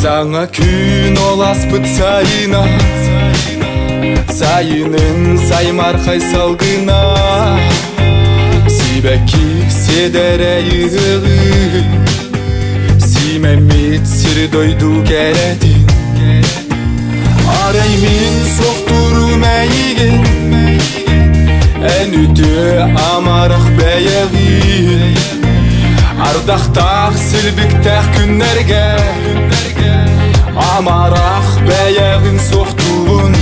Саңа күн оласпыт сайына, сайынын саймарқай салгына. Сибәки седәрәйіғы, симәмет сір дойду кәрәдін. Арай мен соқтыру мәйген, ән үті амарақ бәйәғи. Ардақтақ сілбіктәқ күннерге, амарақ бәйәғін соқтуын.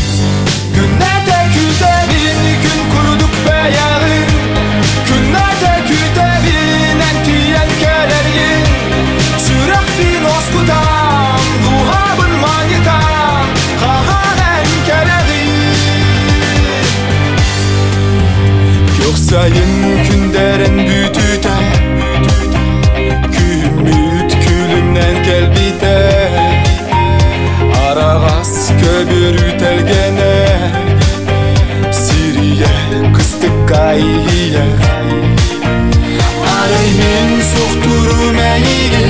Күннәді күтәбін, күн күрдік бәйәғін. Күннәді күтәбін, ән түйен кәләрген. Сүрәқ бін осқытам, дұғабын манитам, қаған ән кәләрген. Көк сайын күндерін бүтіті, күміт күлімнен кәлбіті. Арағас көбір ütәлгені, Сирия қыстық қайия. Арай мен соқтыру мәйген,